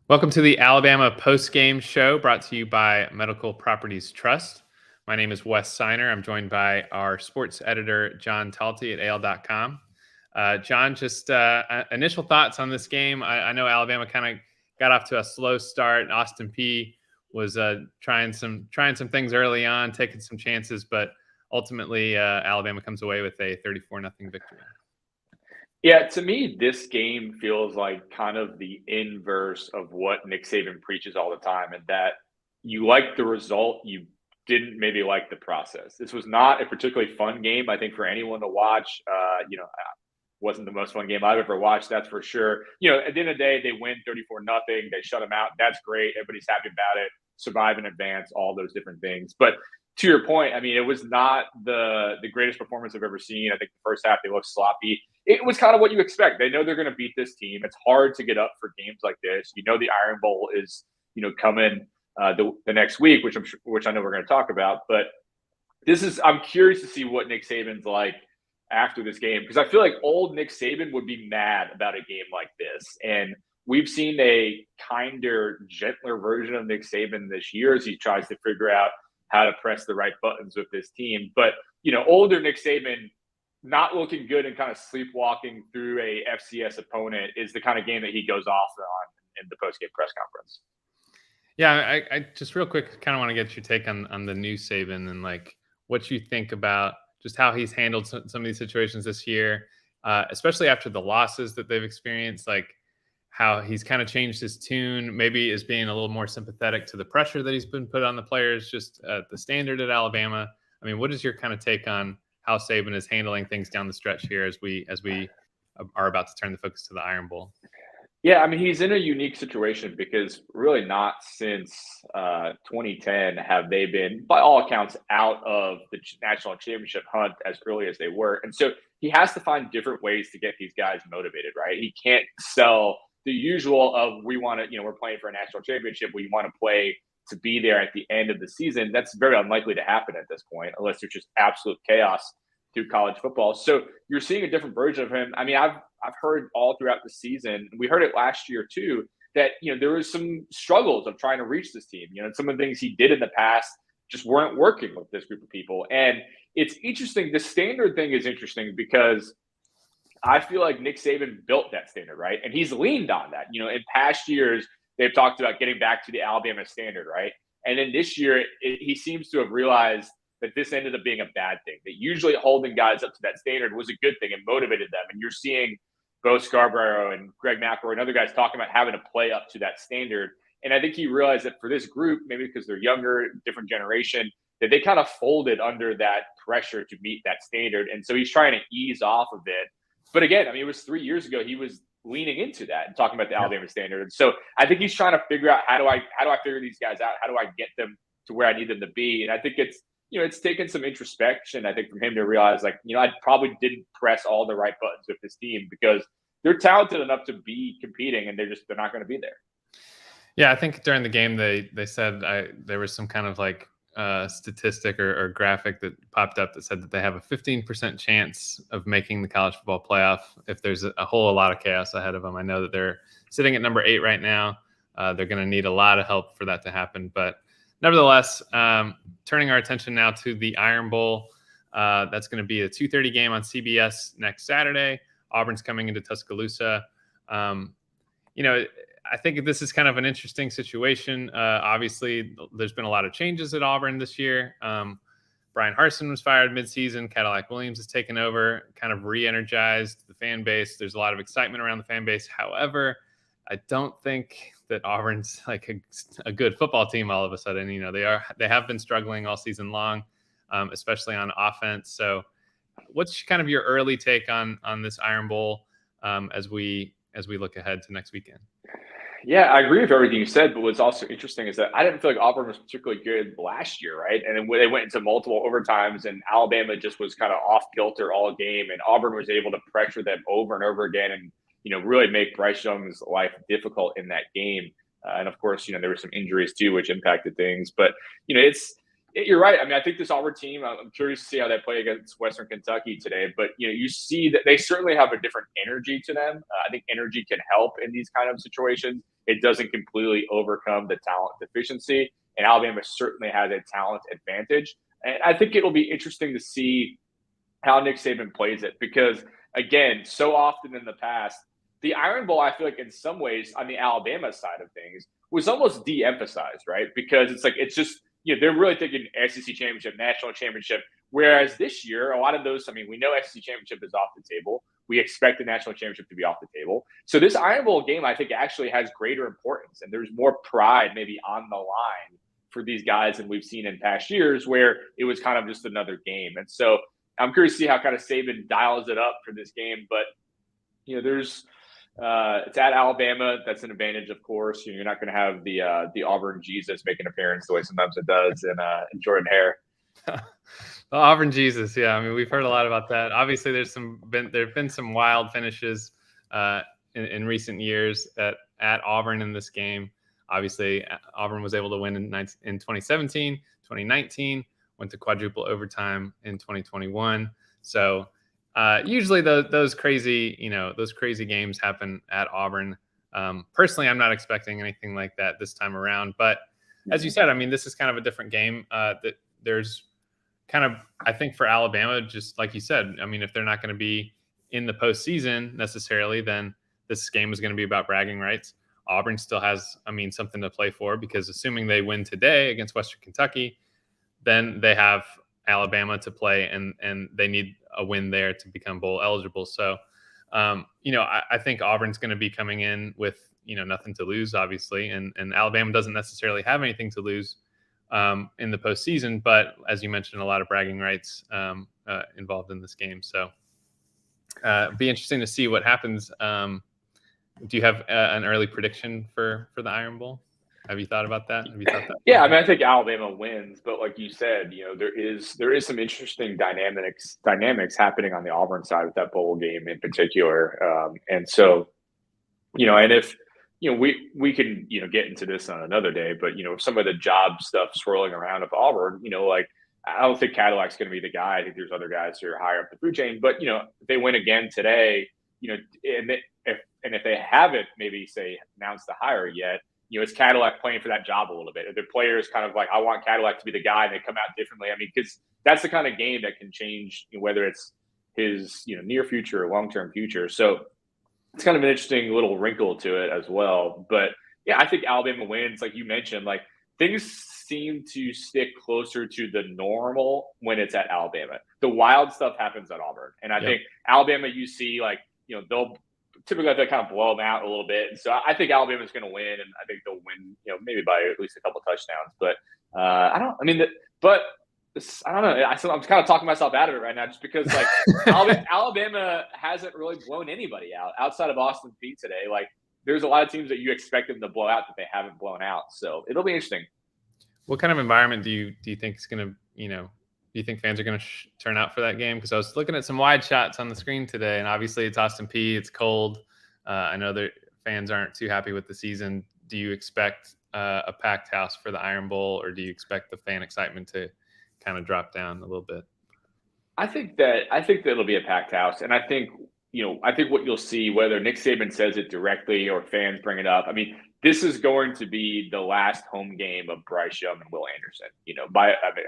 Welcome to the Alabama postgame show brought to you by Medical Properties Trust. My name is Wes Sinor. I'm joined by our sports editor, John Talty at AL.com. John, just initial thoughts on this game. I know Alabama kind of got off to a slow start. Austin Peay was trying some things early on, taking some chances, but ultimately Alabama comes away with a 34-0 victory. Yeah, to me, this game feels like kind of the inverse of what Nick Saban preaches all the time, and that you like the result, you didn't maybe like the process. This was not a particularly fun game, I think, for anyone to watch. Wasn't the most fun game I've ever watched, that's for sure. At the end of the day, they win 34-0. They shut them out. That's great. Everybody's happy about it. Survive and advance, all those different things. But to your point, I mean, it was not the greatest performance I've ever seen. I think the first half they looked sloppy. It was kind of what you expect. They know they're going to beat this team. It's hard to get up for games like this. The Iron Bowl is coming the next week, which I know we're going to talk about. But I'm curious to see what Nick Saban's like after this game, because I feel like old Nick Saban would be mad about a game like this. And we've seen a kinder, gentler version of Nick Saban this year as he tries to figure out how to press the right buttons with this team. But, older Nick Saban not looking good and kind of sleepwalking through a FCS opponent is the kind of game that he goes off on in the postgame press conference. Yeah, I just real quick kind of want to get your take on the new Saban and like what you think about just how he's handled some of these situations this year, especially after the losses that they've experienced, like how he's kind of changed his tune, maybe is being a little more sympathetic to the pressure that he's been put on the players just at the standard at Alabama. I mean, what is your kind of take on how Saban is handling things down the stretch here as we are about to turn the focus to the Iron Bowl? Yeah, I mean, he's in a unique situation because really not since 2010 have they been, by all accounts, out of the national championship hunt as early as they were. And so he has to find different ways to get these guys motivated, right? He can't sell the usual of we want to, we're playing for a national championship. We want to play to be there at the end of the season. That's very unlikely to happen at this point, unless there's just absolute chaos through college football. So you're seeing a different version of him. I mean, I've heard all throughout the season, we heard it last year too, that there was some struggles of trying to reach this team. Some of the things he did in the past just weren't working with this group of people. And it's interesting. The standard thing is interesting because I feel like Nick Saban built that standard, right? And he's leaned on that. In past years, they've talked about getting back to the Alabama standard, right? And then this year, he seems to have realized that this ended up being a bad thing, that usually holding guys up to that standard was a good thing and motivated them. And you're seeing Bo Scarborough and Greg McElroy and other guys talking about having to play up to that standard. And I think he realized that for this group, maybe because they're younger, different generation, that they kind of folded under that pressure to meet that standard. And so he's trying to ease off of it. But again, I mean, it was 3 years ago, he was leaning into that and talking about the Alabama standard. And so I think he's trying to figure out how do I figure these guys out? How do I get them to where I need them to be? And I think it's taken some introspection, I think, from him to realize, like, I probably didn't press all the right buttons with this team because they're talented enough to be competing and they're not going to be there. Yeah, I think during the game they said there was some kind of like statistic or graphic that popped up that said that they have a 15% chance of making the college football playoff if there's a whole lot of chaos ahead of them. I know that they're sitting at number 8 right now. They're going to need a lot of help for that to happen, but nevertheless, turning our attention now to the Iron Bowl. That's going to be a 2:30 game on CBS next Saturday. Auburn's coming into Tuscaloosa. I think this is kind of an interesting situation. Obviously, there's been a lot of changes at Auburn this year. Brian Harsin was fired midseason. Cadillac Williams has taken over, kind of re-energized the fan base. There's a lot of excitement around the fan base. However, I don't think that Auburn's like a good football team all of a sudden. They have been struggling all season long, especially on offense. So what's kind of your early take on this Iron Bowl as we look ahead to next weekend? Yeah, I agree with everything you said, but what's also interesting is that I didn't feel like Auburn was particularly good last year, right? And then they went into multiple overtimes and Alabama just was kind of off kilter all game, and Auburn was able to pressure them over and over again and really make Bryce Young's life difficult in that game. And of course, there were some injuries too, which impacted things. But, you're right. I mean, I think this Auburn team, I'm curious to see how they play against Western Kentucky today. But, you see that they certainly have a different energy to them. I think energy can help in these kind of situations. it doesn't completely overcome the talent deficiency. And Alabama certainly has a talent advantage. And I think it'll be interesting to see how Nick Saban plays it because, again, so often in the past, the Iron Bowl, I feel like in some ways on the Alabama side of things was almost de-emphasized, right? Because it's just, they're really thinking SEC championship, national championship. Whereas this year, a lot of those, we know SEC championship is off the table. We expect the national championship to be off the table. So this Iron Bowl game, I think, actually has greater importance, and there's more pride maybe on the line for these guys than we've seen in past years where it was kind of just another game. And so I'm curious to see how kind of Saban dials it up for this game. But, there's it's at Alabama. That's an advantage, of course. You're not going to have the Auburn Jesus make an appearance the way sometimes it does in Jordan Hare. The Auburn Jesus, yeah. We've heard a lot about that. Obviously, there've been some wild finishes in recent years at Auburn in this game. Obviously, Auburn was able to win in 2017, 2019, went to quadruple overtime in 2021. So usually those crazy games happen at Auburn. Personally, I'm not expecting anything like that this time around. But as you said, this is kind of a different game. That there's kind of, I think for Alabama, just like you said, if they're not going to be in the postseason necessarily, then this game is going to be about bragging rights. Auburn still has, something to play for because assuming they win today against Western Kentucky, then they have Alabama to play and they need a win there to become bowl eligible. So, I think Auburn's going to be coming in with, nothing to lose, obviously. And Alabama doesn't necessarily have anything to lose in the postseason, but as you mentioned, a lot of bragging rights involved in this game. So be interesting to see what happens. Do you have an early prediction for the Iron Bowl? Have you thought about that? Yeah, I think Alabama wins, but like you said, there is some interesting dynamics happening on the Auburn side with that bowl game in particular, and so, and if we can get into this on another day, but some of the job stuff swirling around with Auburn, I don't think Cadillac's going to be the guy. I think there's other guys who are higher up the food chain, but if they win again today, and if they haven't maybe announced the hire yet. It's Cadillac playing for that job a little bit. The players kind of like, I want Cadillac to be the guy, and they come out differently. Because that's the kind of game that can change whether it's his near future or long-term future. So it's kind of an interesting little wrinkle to it as well. But yeah, I think Alabama wins. Like you mentioned, things seem to stick closer to the normal when it's at Alabama. The wild stuff happens at Auburn, and I think Alabama, you see, they'll typically they kind of blow them out a little bit. And so I think Alabama's going to win, and I think they'll win, maybe by at least a couple touchdowns. But I don't know. I'm kind of talking myself out of it right now, just because Alabama hasn't really blown anybody out outside of Austin Peay today. There's a lot of teams that you expect them to blow out that they haven't blown out. So it'll be interesting. What kind of environment do you think is going to, do you think fans are going to turn out for that game? Because I was looking at some wide shots on the screen today, and obviously it's Austin Peay. It's cold. I know that fans aren't too happy with the season. Do you expect a packed house for the Iron Bowl, or do you expect the fan excitement to kind of drop down a little bit? I think that it'll be a packed house, and I think what you'll see, whether Nick Saban says it directly or fans bring it up. This is going to be the last home game of Bryce Young and Will Anderson.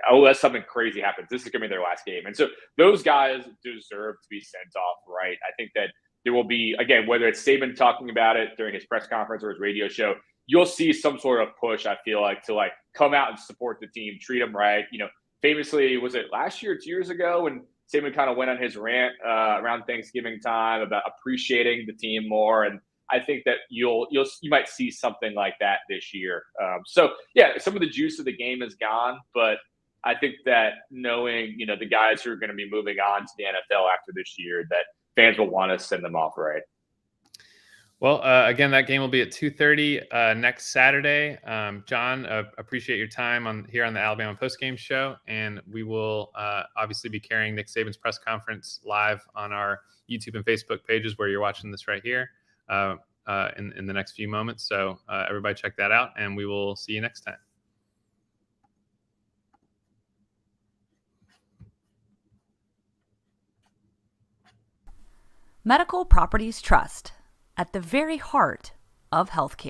Unless something crazy happens, this is going to be their last game. And so those guys deserve to be sent off, right? I think that there will be, again, whether it's Saban talking about it during his press conference or his radio show, you'll see some sort of push, I feel like, to come out and support the team, treat them right. Famously, was it last year or 2 years ago when Saban kind of went on his rant around Thanksgiving time about appreciating the team more, and I think that you might see something like that this year. So yeah, some of the juice of the game is gone, but I think that knowing the guys who are going to be moving on to the NFL after this year, that fans will want to send them off right. Well, again, that game will be at 2:30 next Saturday. John, appreciate your time here on the Alabama postgame show, and we will obviously be carrying Nick Saban's press conference live on our YouTube and Facebook pages where you're watching this right here in the next few moments. So everybody check that out, and we will see you next time. Medical Properties Trust, at the very heart of healthcare.